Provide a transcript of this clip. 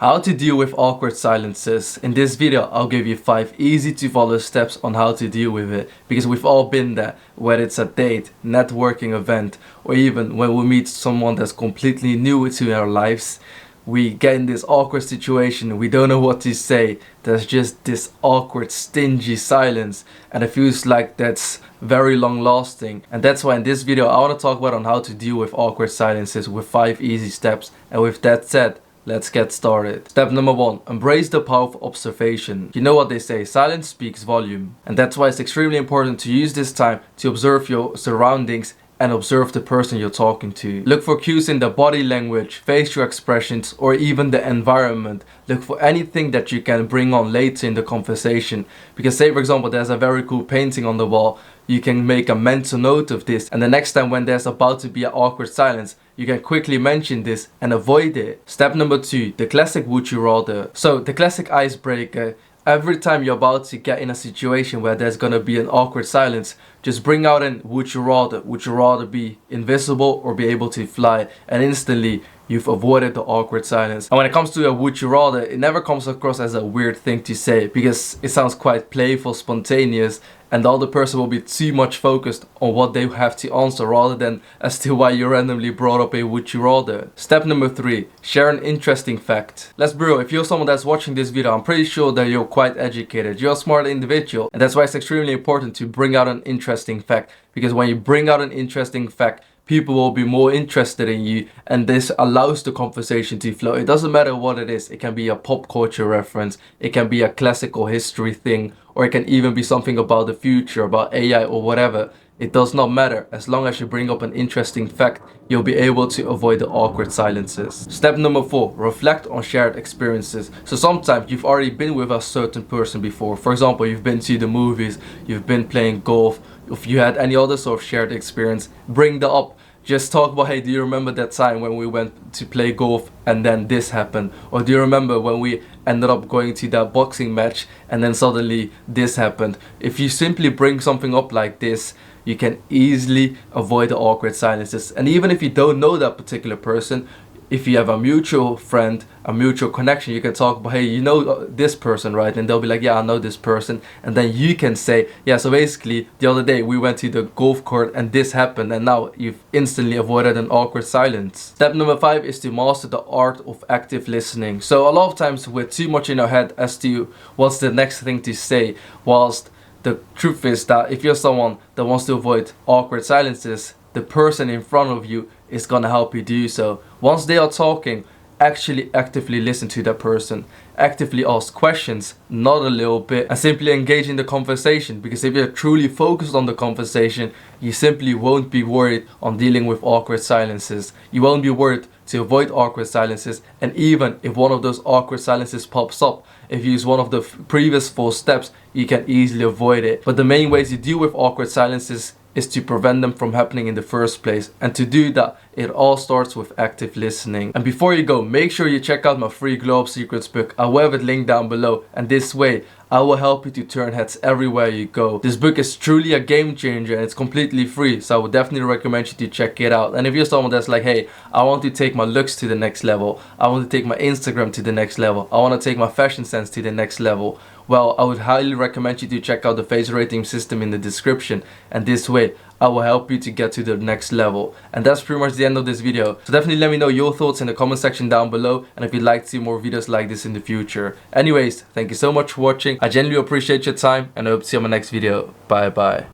How to deal with awkward silences. In this video, I'll give you 5 easy to follow steps on how to deal with it, because we've all been there, whether it's a date, networking event, or even when we meet someone that's completely new to our lives. We get in this awkward situation, we don't know what to say, there's just this awkward, stingy silence, and it feels like that's very long lasting. And that's why in this video I want to talk about on how to deal with awkward silences with 5 easy steps. And with that said, let's get started. Step number 1. Embrace the power of observation. You know what they say, silence speaks volume. And that's why it's extremely important to use this time to observe your surroundings and observe the person you're talking to. Look for cues in the body language, facial expressions, or even the environment. Look for anything that you can bring on later in the conversation. Because say for example there's a very cool painting on the wall, you can make a mental note of this, and the next time when there's about to be an awkward silence, you can quickly mention this and avoid it. Step number 2, the classic would you rather. So the classic icebreaker. Every time you're about to get in a situation where there's gonna be an awkward silence, just bring out an would you rather. Would you rather be invisible or be able to fly? And instantly you've avoided the awkward silence. And when it comes to a would you rather, it never comes across as a weird thing to say, because it sounds quite playful, spontaneous, and the other person will be too much focused on what they have to answer rather than as to why you randomly brought up a would you rather. Step number 3, share an interesting fact. Let's be real, if you're someone that's watching this video, I'm pretty sure that you're quite educated, you're a smart individual, and that's why it's extremely important to bring out an interesting fact, because when you bring out an interesting fact, people will be more interested in you, and this allows the conversation to flow. It doesn't matter what it is. It can be a pop culture reference, it can be a classical history thing, or it can even be something about the future, about AI or whatever. It does not matter. As long as you bring up an interesting fact, you'll be able to avoid the awkward silences. Step number 4, reflect on shared experiences. So sometimes you've already been with a certain person before. For example, you've been to the movies, you've been playing golf. If you had any other sort of shared experience, bring that up. Just talk about, hey, do you remember that time when we went to play golf and then this happened? Or do you remember when we ended up going to that boxing match and then suddenly this happened? If you simply bring something up like this, you can easily avoid the awkward silences. And even if you don't know that particular person, if you have a mutual friend, a mutual connection, you can talk about, hey, you know this person, right? And they'll be like, yeah, I know this person. And then you can say, yeah, so basically the other day we went to the golf court and this happened, and now you've instantly avoided an awkward silence. Step number 5 is to master the art of active listening. So a lot of times we're too much in our head as to what's the next thing to say, whilst the truth is that if you're someone that wants to avoid awkward silences, the person in front of you is gonna help you do so. Once they are talking, actually actively listen to that person. Actively ask questions, not a little bit, and simply engage in the conversation, because if you're truly focused on the conversation, you simply won't be worried on dealing with awkward silences. You won't be worried to avoid awkward silences, and even if one of those awkward silences pops up, if you use one of the previous 4 steps, you can easily avoid it. But the main way to deal with awkward silences is to prevent them from happening in the first place. And to do that, it all starts with active listening. And before you go, make sure you check out my free Glow Up Secrets book. I will have it linked down below, and this way I will help you to turn heads everywhere you go. This book is truly a game changer and it's completely free, so I would definitely recommend you to check it out. And if you're someone that's like, hey, I want to take my looks to the next level, I want to take my Instagram to the next level, I want to take my fashion sense to the next level, well, I would highly recommend you to check out the face rating system in the description, and this way I will help you to get to the next level. And that's pretty much the end of this video. So definitely let me know your thoughts in the comment section down below, and if you'd like to see more videos like this in the future. Anyways, thank you so much for watching. I genuinely appreciate your time, and I hope to see you on my next video. Bye bye.